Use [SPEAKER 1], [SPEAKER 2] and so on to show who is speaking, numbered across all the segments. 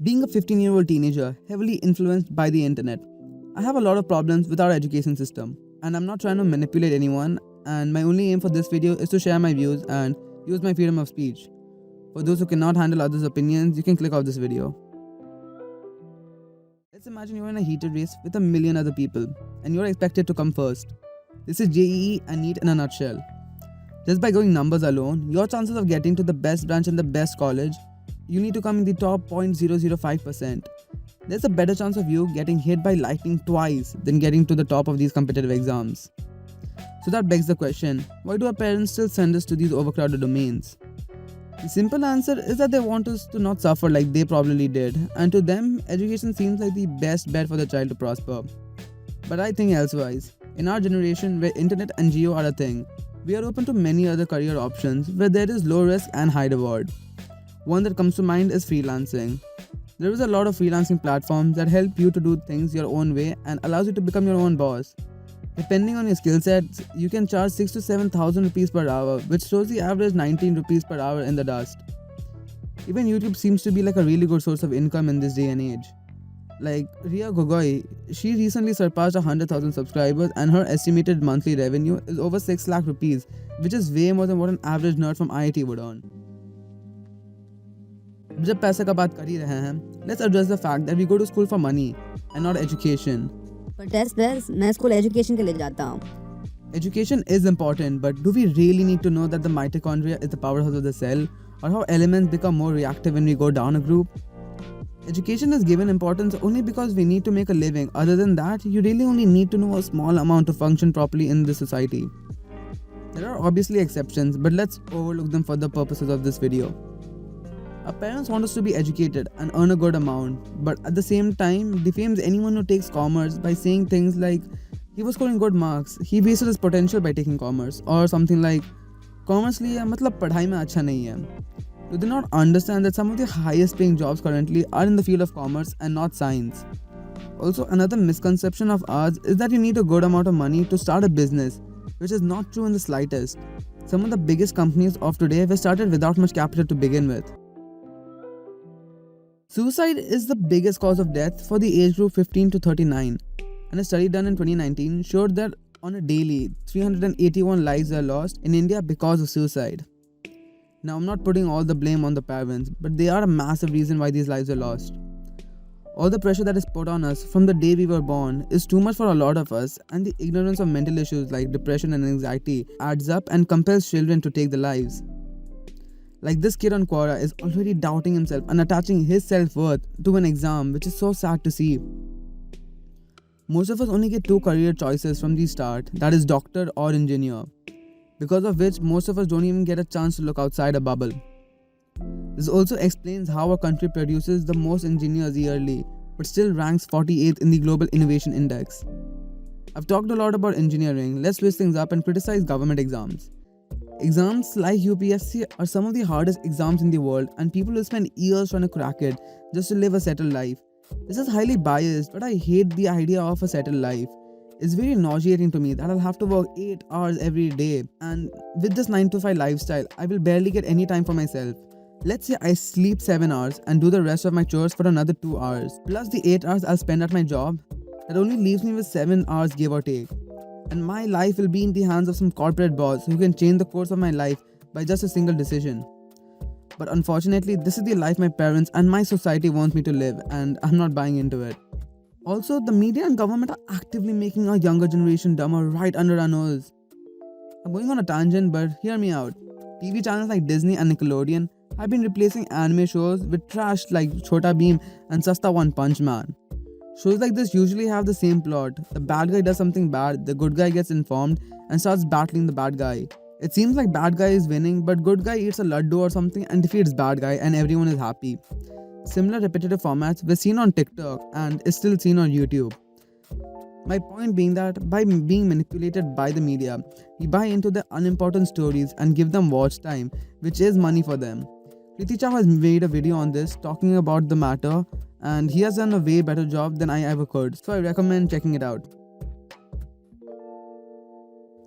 [SPEAKER 1] Being a 15-year-old teenager heavily influenced by the internet, I have a lot of problems with our education system, and I'm not trying to manipulate anyone. And my only aim for this video is to share my views and use my freedom of speech. For those who cannot handle others' opinions, you can click off this video. Let's imagine you're in a heated race with a million other people, and you're expected to come first. This is JEE and NEET in a nutshell. Just by going numbers alone, your chances of getting to the best branch and the best college, you need to come in the top 0.005%. There's a better chance of you getting hit by lightning twice than getting to the top of these competitive exams. So that begs the question, why do our parents still send us to these overcrowded domains? The simple answer is that they want us to not suffer like they probably did, and to them, education seems like the best bet for the child to prosper. But I think elsewise. In our generation, where internet and geo are a thing, we are open to many other career options where there is low risk and high reward. One that comes to mind is freelancing. There is a lot of freelancing platforms that help you to do things your own way and allows you to become your own boss. Depending on your skill sets, you can charge 6 to 7,000 rupees per hour, which throws the average 19 rupees per hour in the dust. Even YouTube seems to be like a really good source of income in this day and age. Like Ria Gogoi, she recently surpassed 100,000 subscribers and her estimated monthly revenue is over 6 lakh rupees, which is way more than what an average nerd from IIT would earn. जब पैसे का बात कर ही रहे हैं, let's address the fact that we go to school for money and not education.
[SPEAKER 2] But that's मैं school education के लिए जाता हूँ.
[SPEAKER 1] Education is important, but do we really need to know that the mitochondria is the powerhouse of the cell, or how elements become more reactive when we go down a group? Education is given importance only because we need to make a living. Other than that, you really only need to know a small amount to function properly in this society. There are obviously exceptions, but let's overlook them for the purposes of this video. Our parents want us to be educated and earn a good amount, but at the same time, defames anyone who takes commerce by saying things like, he was scoring good marks, he wasted his potential by taking commerce, or something like, commerce liya matlab padhai mein acha nahi hai. Do they not understand that some of the highest paying jobs currently are in the field of commerce and not science? Also, another misconception of ours is that you need a good amount of money to start a business, which is not true in the slightest. Some of the biggest companies of today were started without much capital to begin with. Suicide is the biggest cause of death for the age group 15 to 39, and a study done in 2019 showed that on a daily, 381 lives are lost in India because of suicide. Now, I'm not putting all the blame on the parents, but they are a massive reason why these lives are lost. All the pressure that is put on us from the day we were born is too much for a lot of us, and the ignorance of mental issues like depression and anxiety adds up and compels children to take their lives. Like this kid on Quora is already doubting himself and attaching his self-worth to an exam, which is so sad to see. Most of us only get two career choices from the start, that is doctor or engineer, because of which most of us don't even get a chance to look outside a bubble. This also explains how our country produces the most engineers yearly, but still ranks 48th in the Global Innovation Index. I've talked a lot about engineering, let's switch things up and criticize government exams. Exams like UPSC are some of the hardest exams in the world, and people will spend years trying to crack it just to live a settled life. This is highly biased, but I hate the idea of a settled life. It's very nauseating to me that I'll have to work 8 hours every day, and with this 9 to 5 lifestyle, I will barely get any time for myself. Let's say I sleep 7 hours and do the rest of my chores for another 2 hours, plus the 8 hours I'll spend at my job. That only leaves me with 7 hours give or take. And my life will be in the hands of some corporate boss who can change the course of my life by just a single decision. But unfortunately, this is the life my parents and my society want me to live, and I'm not buying into it. Also, the media and government are actively making our younger generation dumber right under our nose. I'm going on a tangent, but hear me out. TV channels like Disney and Nickelodeon have been replacing anime shows with trash like Chhota Bheem and Sasta One Punch Man. Shows like this usually have the same plot. The bad guy does something bad, the good guy gets informed and starts battling the bad guy. It seems like bad guy is winning, but good guy eats a laddu or something and defeats bad guy and everyone is happy. Similar repetitive formats were seen on TikTok and is still seen on YouTube. My point being that by being manipulated by the media, we buy into the unimportant stories and give them watch time, which is money for them. Kriti Chow has made a video on this talking about the matter, and he has done a way better job than I ever could, so I recommend checking it out.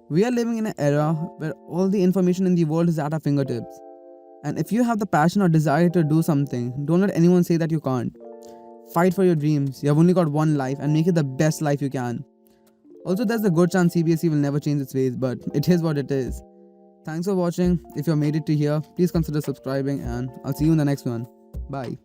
[SPEAKER 1] We are living in an era where all the information in the world is at our fingertips. And if you have the passion or desire to do something, don't let anyone say that you can't. Fight for your dreams. You have only got one life and make it the best life you can. Also, there's a good chance CBSE will never change its ways, but it is what it is. Thanks for watching. If you have made it to here, please consider subscribing and I'll see you in the next one. Bye.